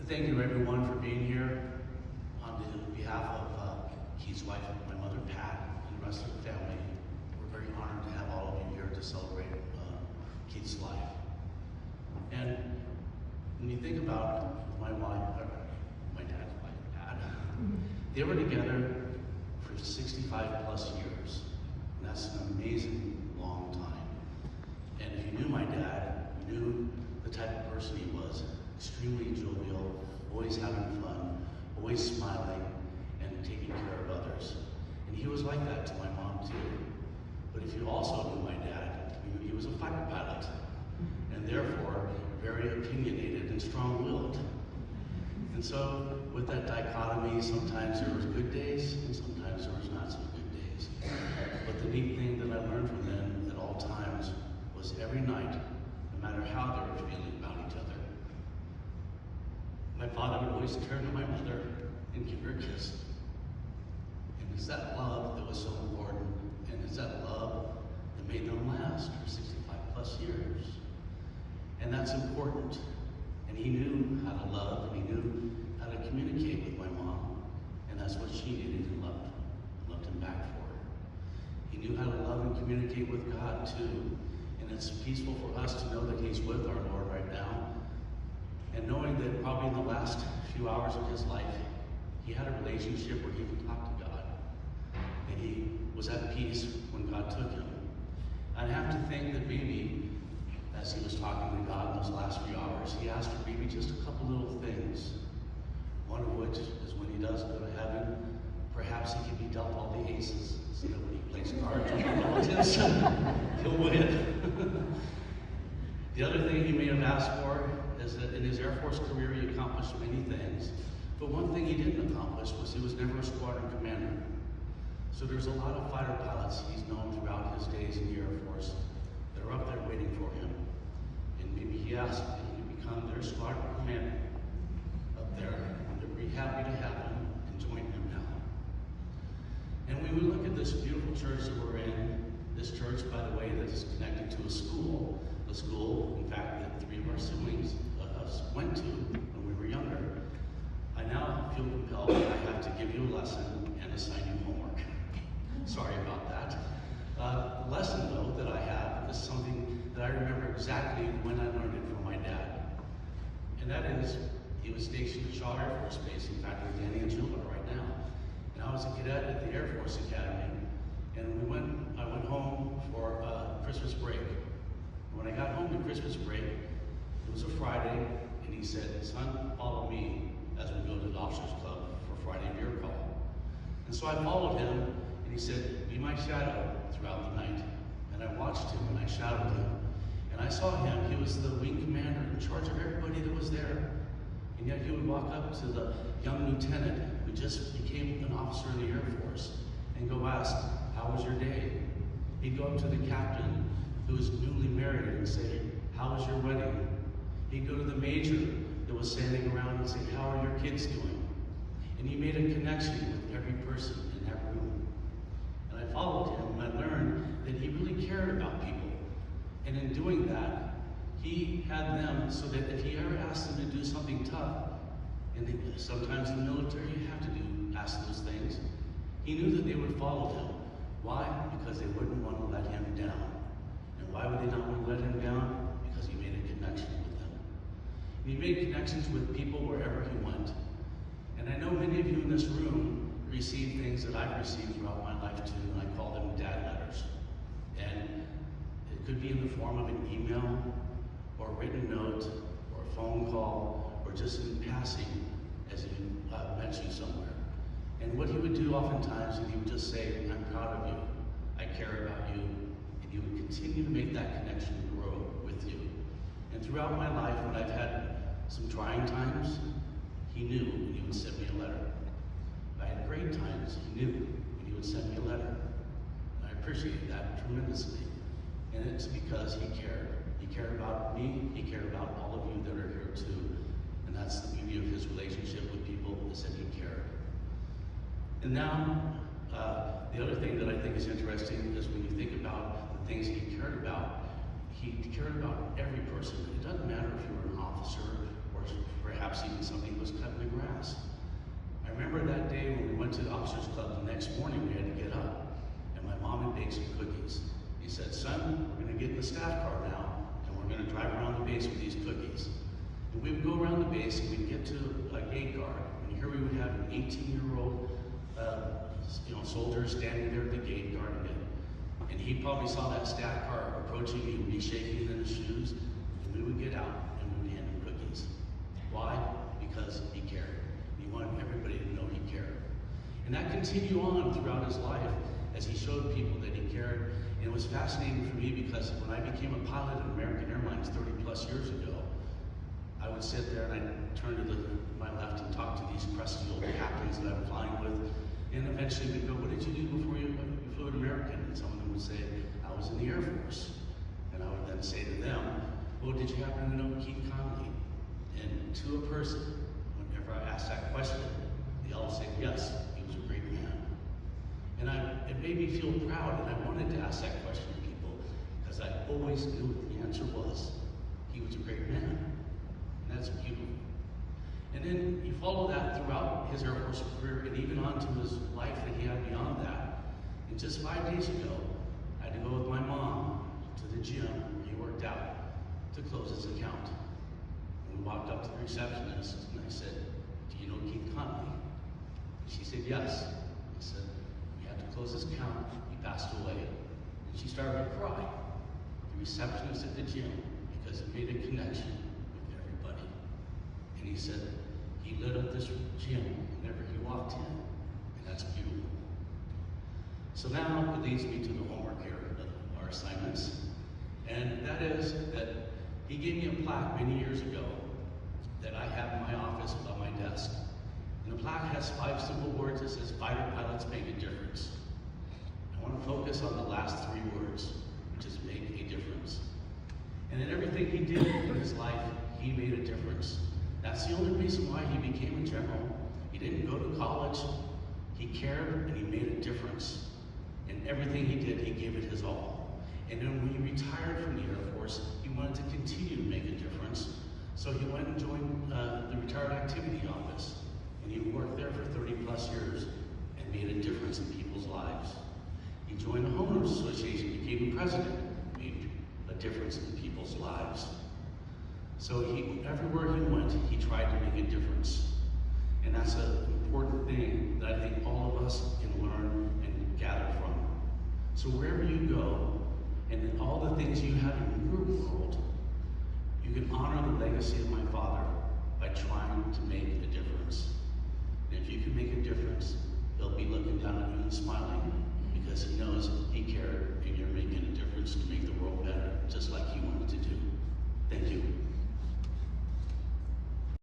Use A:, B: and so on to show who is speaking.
A: Thank you everyone for being here. On behalf of Keith's wife, my mother Pat, and the rest of the family, we're very honored to have all of you here to celebrate Keith's life. And when you think about my dad's wife, Pat, they were together for 65 plus years. And that's an amazing long time. And if you knew my dad, you knew the type of person he was. Extremely jovial, always having fun, always smiling, and taking care of others. And he was like that to my mom too. But if you also knew my dad, you knew he was a fighter pilot, and therefore very opinionated and strong-willed. And so with that dichotomy, sometimes there was good days, and sometimes there was not so good days. But the neat thing that I learned from them at all times was every night, no matter how they were feeling about each other, my father would always turn to my mother and give her a kiss. And it's that love that was so important, and it's that love that made them last for 65 plus years. And that's important. And he knew how to love, and he knew how to communicate with my mom, and that's what she needed and loved him back for. He knew how to love and communicate with God too. And it's peaceful for us to know that he's with our Lord right now. And knowing that probably in the last few hours of his life, he had a relationship where he could talk to God. And he was at peace when God took him. I'd have to think that maybe, as he was talking to God in those last few hours, he asked for maybe just a couple little things. One of which is when he does go to heaven, perhaps he can be dealt all the aces, so that when he plays cards with his relatives, he'll win. The other thing he may have asked for is that in his Air Force career he accomplished many things, but one thing he didn't accomplish was he was never a squadron commander. So there's a lot of fighter pilots he's known throughout his days in the Air Force that are up there waiting for him. And maybe he asked if he could become their squadron commander up there, and they'd be happy to have him and join him now. And when we look at this beautiful church that we're in, this church, by the way, that is connected to a school, in fact, that three of our siblings went to when we were younger, I now feel compelled that I have to give you a lesson and assign you homework. Sorry about that. The lesson, though, that I have is something that I remember exactly when I learned it from my dad. And that is, he was stationed at Shaw Air Force Base, in fact, where Danny and Jill are right now. And I was a cadet at the Air Force Academy, and I went home for Christmas break. When I got home to Christmas break, it was a Friday, and he said, "Son, follow me as we go to the Officers Club for Friday beer call." And so I followed him, and he said, "Be my shadow throughout the night." And I watched him, and I shadowed him. And I saw him, he was the wing commander in charge of everybody that was there. And yet he would walk up to the young lieutenant who just became an officer in the Air Force and go ask, "How was your day?" He'd go up to the captain who was newly married and say, "How was your wedding?" He'd go to the major that was standing around and say, "How are your kids doing?" And he made a connection with every person in that room. And I followed him, and I learned that he really cared about people. And in doing that, he had them so that if he ever asked them to do something tough, and sometimes in the military you have to ask those things, he knew that they would follow him. Why? Because they wouldn't want to let him down. And why would they not want to let him down? Because he made a connection with them. And he made connections with people wherever he went. And I know many of you in this room receive things that I've received throughout my life too, and I call them dad letters. And it could be in the form of an email, or a written note, or a phone call, or just in passing as he met you somewhere. And what he would do oftentimes is he would just say, "I'm proud of you, I care about you," and he would continue to make that connection grow with you. And throughout my life, when I've had some trying times, he knew, and he would send me a letter. If I had great times, he knew, and he would send me a letter. And I appreciate that tremendously. And it's because he cared. He cared about me, he cared about all of you that are here too. And that's the beauty of his relationship with people, is that he cared. And now, the other thing that I think is interesting is when you think about the things he cared about every person. It doesn't matter if you were an officer or perhaps even somebody was cutting the grass. I remember that day when we went to the officers club the next morning, we had to get up, and my mom had baked some cookies. He said, son, we're gonna get in the staff car now, and we're gonna drive around the base with these cookies. And we would go around the base, and we'd get to a gate guard, and here we would have an 18-year-old soldier standing there at the gate guarding it. And he probably saw that staff car approaching, he would be shaking in his shoes, and we would get out and we would hand him cookies. Why? Because he cared. He wanted everybody to know he cared. And that continued on throughout his life as he showed people that he cared. And it was fascinating for me because when I became a pilot at American Airlines 30 plus years ago, I would sit there and I'd turn to my left and talk to these crusty old captains that I'm flying with. And eventually we'd go, what did you do before you flew at American? And some of them would say, I was in the Air Force. And I would then say to them, well, did you happen to know Keith Conley? And to a person, whenever I asked that question, they all said, yes, he was a great man. And it made me feel proud, and I wanted to ask that question to people, because I always knew what the answer was. He was a great man. And that's beautiful. And then you follow that throughout his Air Force career and even on to his life that he had beyond that. And just 5 days ago, I had to go with my mom to the gym where he worked out to close his account. And we walked up to the receptionist and I said, do you know Keith Conley? And she said, yes. I said, we had to close his account, he passed away. And she started to cry. The receptionist at the gym, because he made a connection with everybody. And he said, he lit up this gym whenever he walked in, and that's beautiful. So now it leads me to the homework here of our assignments, and that is that he gave me a plaque many years ago that I have in my office above my desk. And the plaque has 5 simple words that says, fighter pilots make a difference. I want to focus on the last 3 words, which is make a difference. And in everything he did in his life, he made a difference. That's the only reason why he became a general. He didn't go to college. He cared and he made a difference. In everything he did, he gave it his all. And then when he retired from the Air Force, he wanted to continue to make a difference. So he went and joined the Retired Activity Office. And he worked there for 30 plus years and made a difference in people's lives. He joined the Homeowners Association, became the president, made a difference in people's lives. So everywhere he went, he tried to make a difference. And that's an important thing that I think all of us can learn and gather from. So wherever you go, and in all the things you have in your world, you can honor the legacy of my father by trying to make a difference. And if you can make a difference, he'll be looking down at you and smiling because he knows